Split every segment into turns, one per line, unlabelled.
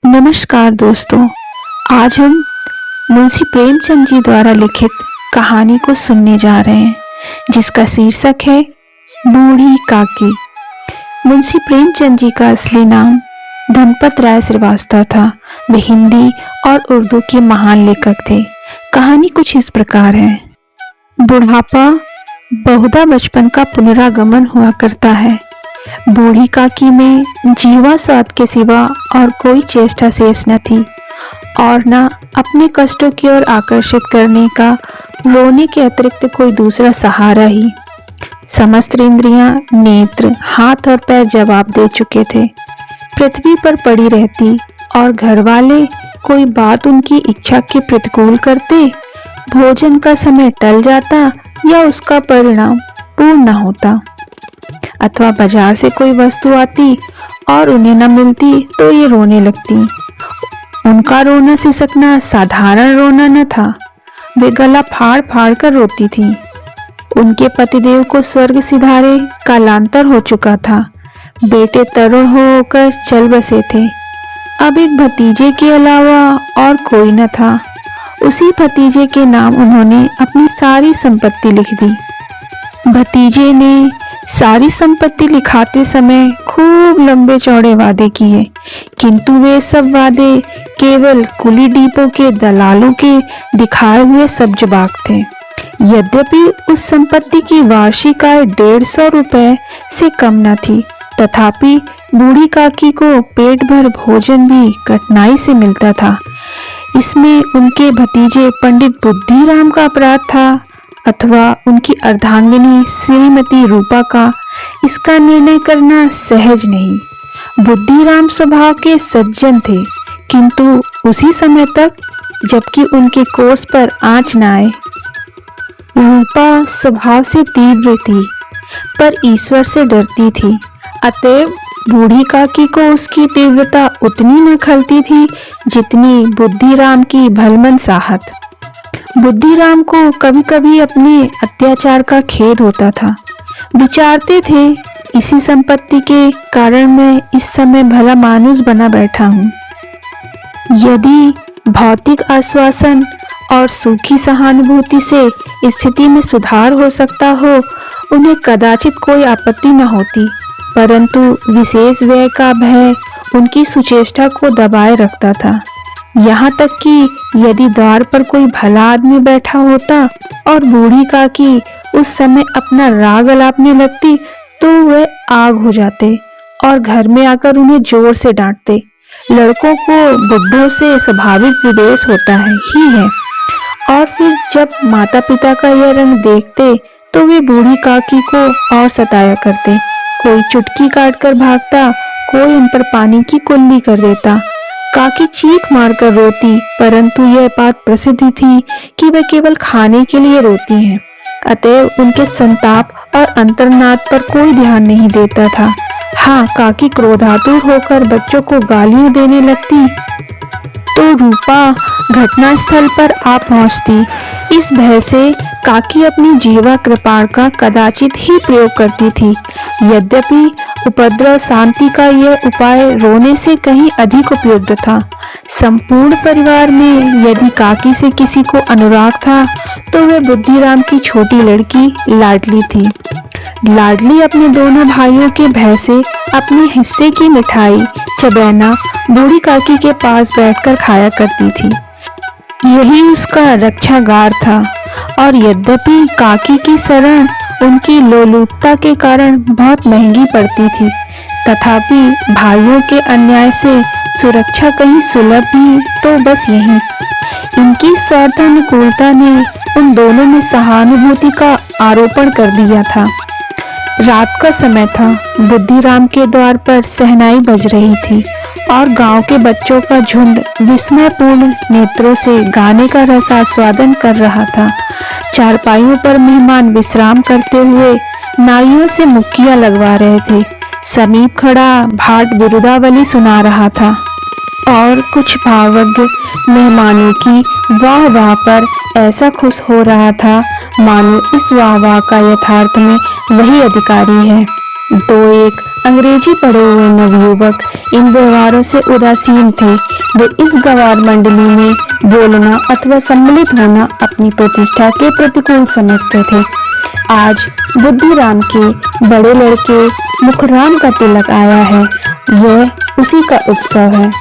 नमस्कार दोस्तों। आज हम मुंशी प्रेमचंद जी द्वारा लिखित कहानी को सुनने जा रहे हैं, जिसका शीर्षक है बूढ़ी काकी। मुंशी प्रेमचंद जी का असली नाम धनपत राय श्रीवास्तव था। वे हिंदी और उर्दू के महान लेखक थे। कहानी कुछ इस प्रकार है। बुढ़ापा बहुधा बचपन का पुनरागमन हुआ करता है। बूढ़ी काकी में जीवा स्वाद के सिवा और कोई चेष्टा शेष न थी और न अपने कष्टों की ओर आकर्षित करने का रोने के अतिरिक्त कोई दूसरा सहारा ही। समस्त इंद्रियां, नेत्र, हाथ और पैर जवाब दे चुके थे। पृथ्वी पर पड़ी रहती और घर वाले कोई बात उनकी इच्छा के प्रतिकूल करते, भोजन का समय टल जाता या उसका परिणाम पूर्ण न होता, अथवा बाजार से कोई वस्तु आती और उन्हें न मिलती तो ये रोने लगती। उनका रोना सिसकना साधारण रोना न था। वे गला फाड़ फाड़ कर रोती थी। उनके पतिदेव को स्वर्ग सिधारे कालांतर हो चुका था। बेटे तरुण होकर चल बसे थे। अब एक भतीजे के अलावा और कोई न था। उसी भतीजे के नाम उन्होंने अपनी सारी संपत्ति लिख दी। भतीजे ने सारी संपत्ति लिखाते समय खूब लंबे चौड़े वादे किए, किंतु वे सब वादे केवल कुली डिपो के दलालों के दिखाए हुए सब्जबाग थे। यद्यपि उस संपत्ति की वार्षिक आय 150 रुपए से कम न थी, तथापि बूढ़ी काकी को पेट भर भोजन भी कठिनाई से मिलता था। इसमें उनके भतीजे पंडित बुद्धिराम का अपराध था अथवा उनकी अर्धांगिनी श्रीमती रूपा का, इसका निर्णय करना सहज नहीं। बुद्धिराम स्वभाव के सज्जन थे, किंतु उसी समय तक जबकि उनके कोष पर आंच न आए। रूपा स्वभाव से तीव्र थी, पर ईश्वर से डरती थी। अतएव बूढ़ी काकी को उसकी तीव्रता उतनी न खलती थी जितनी बुद्धिराम की भलमन साहत। बुद्धिराम को कभी कभी अपने अत्याचार का खेद होता था। विचारते थे, इसी संपत्ति के कारण मैं इस समय भला मानुष बना बैठा हूँ। यदि भौतिक आश्वासन और सूखी सहानुभूति से स्थिति में सुधार हो सकता हो, उन्हें कदाचित कोई आपत्ति न होती, परंतु विशेष व्यय का भय उनकी सुचेष्टा को दबाए रखता था। यहाँ तक कि यदि द्वार पर कोई भला आदमी बैठा होता और बूढ़ी काकी उस समय अपना राग अलापने लगती, तो वे आग हो जाते और घर में आकर उन्हें जोर से डांटते। लड़कों को बुड्ढों से स्वाभाविक विद्वेष होता ही है, और फिर जब माता पिता का यह रंग देखते तो वे बूढ़ी काकी को और सताया करते। कोई चुटकी काटकर भागता, कोई उन पर पानी की कुल्ली कर देता। काकी चीख मारकर रोती, परंतु यह बात प्रसिद्ध थी कि वे केवल खाने के लिए रोती हैं। अतएव उनके संताप और अंतर्नाद पर कोई ध्यान नहीं देता था। हाँ, काकी क्रोधातुर होकर बच्चों को गालियां देने लगती तो रूपा घटनास्थल पर आ पहुंचती। इस भय से काकी अपनी जीवा कृपाण का कदाचित ही प्रयोग करती थी। यद्यपि उपद्रव शांति का यह उपाय रोने से कहीं अधिक उपयुक्त था। संपूर्ण परिवार में यदि काकी से किसी को अनुराग था तो वह बुद्धिराम की छोटी लड़की लाडली थी। लाडली अपने दोनों भाइयों के भय से अपने हिस्से की मिठाई चबैना बूढ़ी काकी के पास बैठकर खाया करती थी। यही उसका रक्षागार था, और यद्यपि काकी की शरण उनकी लोलुपता के कारण बहुत महंगी पड़ती थी, तथापि भाइयों के अन्याय से सुरक्षा कहीं सुलभ भी तो बस यही। इनकी स्वार्थानुकूलता ने उन दोनों में सहानुभूति का आरोपण कर दिया था। रात का समय था। बुद्धिराम के द्वार पर शहनाई बज रही थी और गांव के बच्चों का झुंड विस्मयपूर्ण नेत्रों से गाने का रसास्वादन कर रहा था। चारपाइयों पर मेहमान विश्राम करते हुए नाइयों से मुक्कियां लगवा रहे थे। समीप खड़ा भाट बिरुदावली सुना रहा था और कुछ भावज्ञ मेहमानों की वाह वाह पर ऐसा खुश हो रहा था मानो इस वाह वाह का यथार्थ में वही अधिकारी है। दो एक अंग्रेजी पढ़े हुए नवयुवक इन व्यवहारों से उदासीन थे। वे इस गंवार मंडली में बोलना अथवा सम्मिलित होना अपनी प्रतिष्ठा के प्रतिकूल समझते थे। आज बुद्धिराम के बड़े लड़के मुखराम का तिलक आया है। यह उसी का उत्सव है।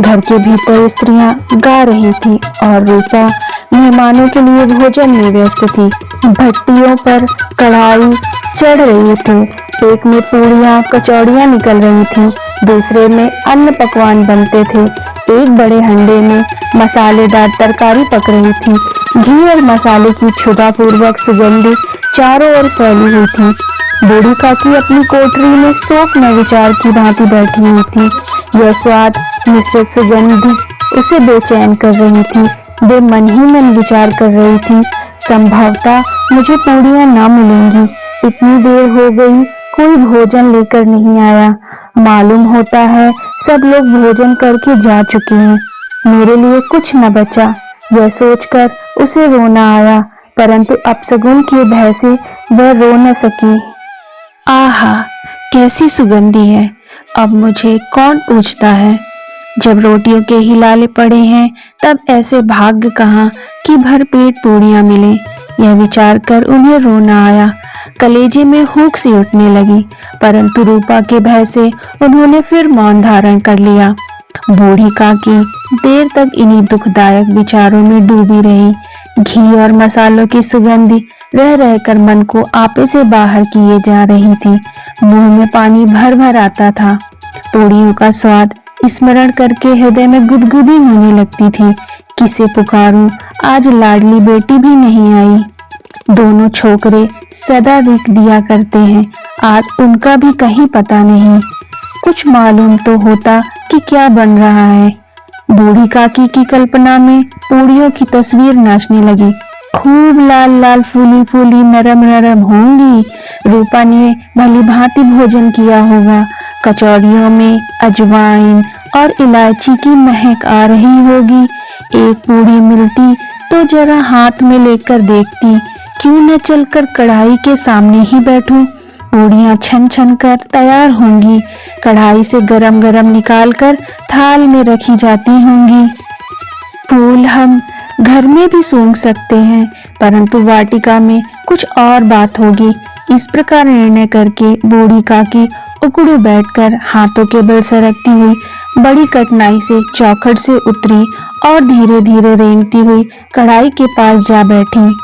घर के भीतर स्त्रियां गा रही थीं और रूपा मेहमानों के लिए भोजन में व्यस्त थी। भट्टियों पर कढ़ाई चढ़ रही थी। एक में पूड़ियाँ कचौड़ियाँ निकल रही थीं, दूसरे में अन्न पकवान बनते थे। एक बड़े हंडे में मसालेदार तरकारी पक रही थी। घी और मसाले की क्षुधापूर्वक सुगंधी चारों ओर फैली हुई थी। बूढ़ी काकी अपनी कोठरी में शोक में विचार की भांति बैठी हुई थी। यह स्वाद मिश्रित सुगंधी उसे बेचैन कर रही थी। वे मन ही मन विचार कर रही थी, संभवतः मुझे पूड़ियाँ ना मिलेंगी। इतनी देर हो गई, कोई भोजन लेकर नहीं आया। मालूम होता है सब लोग भोजन करके जा चुके हैं। मेरे लिए कुछ न बचा। यह सोचकर उसे रोना आया, परंतु अपशगुन के भय से वह रो न सकी। आहा, कैसी सुगंधी है! अब मुझे कौन पूछता है? जब रोटियों के ही लाले पड़े हैं तब ऐसे भाग्य कहाँ कि भर पेट पूड़ियाँ मिले। यह विचार कर उन्हें रोना आया। कलेजे में हुक सी उठने लगी, परंतु रूपा के भय से उन्होंने फिर मौन धारण कर लिया। बूढ़ी काकी देर तक इन्हीं दुखदायक विचारों में डूबी रही। घी और मसालों की सुगंधी रह रहकर मन को आपे से बाहर किए जा रही थी। मुंह में पानी भर भर आता था। पूड़ियों का स्वाद स्मरण करके हृदय में गुदगुदी होने लगती थी। किसे पुकारूं, आज लाडली बेटी भी नहीं आई। दोनों छोकरे सदा दिख दिया करते हैं, आज उनका भी कहीं पता नहीं। कुछ मालूम तो होता कि क्या बन रहा है। बूढ़ी काकी की कल्पना में पूड़ियों की तस्वीर नाचने लगी। खूब लाल लाल फूली फूली नरम नरम होंगी। रूपा ने भली भांति भोजन किया होगा। कचौड़ियों में अजवाइन और इलायची की महक आ रही होगी। एक पूड़ी मिलती तो जरा हाथ में लेकर देखती। क्यों न चलकर कढ़ाई के सामने ही बैठूं। पूड़ियाँ छन छन कर तैयार होंगी। कढ़ाई से गरम गरम निकाल कर थाल में रखी जाती होंगी। फूल हम घर में भी सूंघ सकते हैं, परंतु वाटिका में कुछ और बात होगी। इस प्रकार निर्णय करके बूढ़ी काकी उकड़ू बैठकर हाथों के बल सरकती हुई बड़ी कठिनाई से चौखट से उतरी और धीरे धीरे रेंगती हुई कढ़ाई के पास जा बैठी।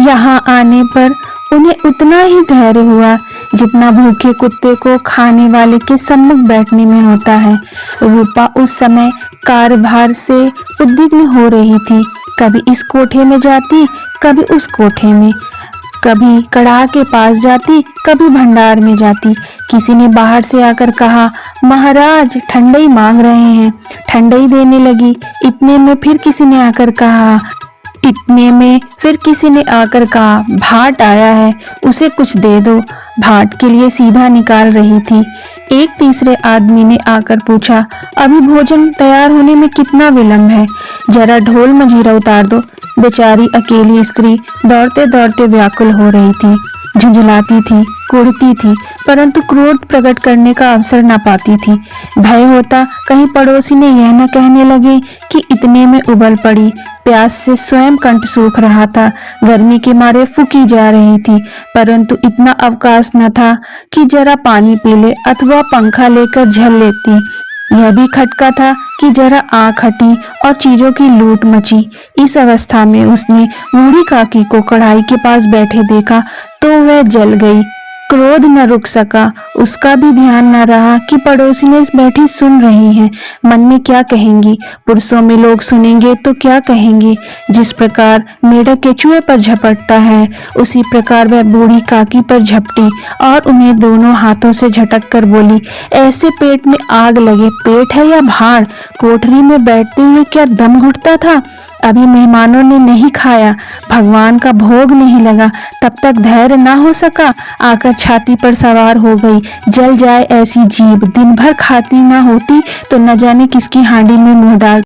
यहाँ आने पर उन्हें उतना ही धैर्य हुआ जितना भूखे कुत्ते को खाने वाले के सम्मुख बैठने में होता है। रूपा उस समय कार्यभार से उद्विग्न हो रही थी। कभी इस कोठे में जाती, कभी उस कोठे में, कभी कड़ाह के पास जाती, कभी भंडार में जाती। किसी ने बाहर से आकर कहा, महाराज ठंडई मांग रहे हैं। ठंडई देने लगी। इतने में फिर किसी ने आकर कहा, भाट आया है, उसे कुछ दे दो। भाट के लिए सीधा निकाल रही थी। एक तीसरे आदमी ने आकर पूछा, अभी भोजन तैयार होने में कितना विलंब है? जरा ढोल मजीरा उतार दो। बेचारी अकेली स्त्री दौड़ते दौड़ते व्याकुल हो रही थी, झुंझलाती थी, कुढ़ती थी, परंतु क्रोध प्रकट करने का अवसर न पाती थी। भय होता कहीं पड़ोसी ने यह न कहने लगे कि इतने में उबल पड़ी। प्यास से स्वयं कंठ सूख रहा था। गर्मी के मारे फूकी जा रही थी, परंतु इतना अवकाश न था कि जरा पानी पी ले अथवा पंखा लेकर झल लेती। यह भी खटका था कि जरा आंख हटी और चीजों की लूट मची। इस अवस्था में उसने बूढ़ी काकी को कढ़ाई के पास बैठे देखा तो वह जल गई। क्रोध न रुक सका। उसका भी ध्यान न रहा कि पड़ोसी ने बैठी सुन रही हैं। मन में क्या कहेंगी? पुरुषों में लोग सुनेंगे तो क्या कहेंगे? जिस प्रकार मेढक केचुए पर झपटता है, उसी प्रकार वह बूढ़ी काकी पर झपटी और उन्हें दोनों हाथों से झटक कर बोली, ऐसे पेट में आग लगे। पेट है या भाड़? कोठरी में बैठते हुए क्या दम घुटता था? अभी मेहमानों ने नहीं खाया, भगवान का भोग नहीं लगा, तब तक धैर्य ना हो सका, आकर छाती पर सवार हो गई। जल जाए ऐसी जीभ, दिन भर खाती ना होती तो न जाने किसकी हांडी में मुंह डाल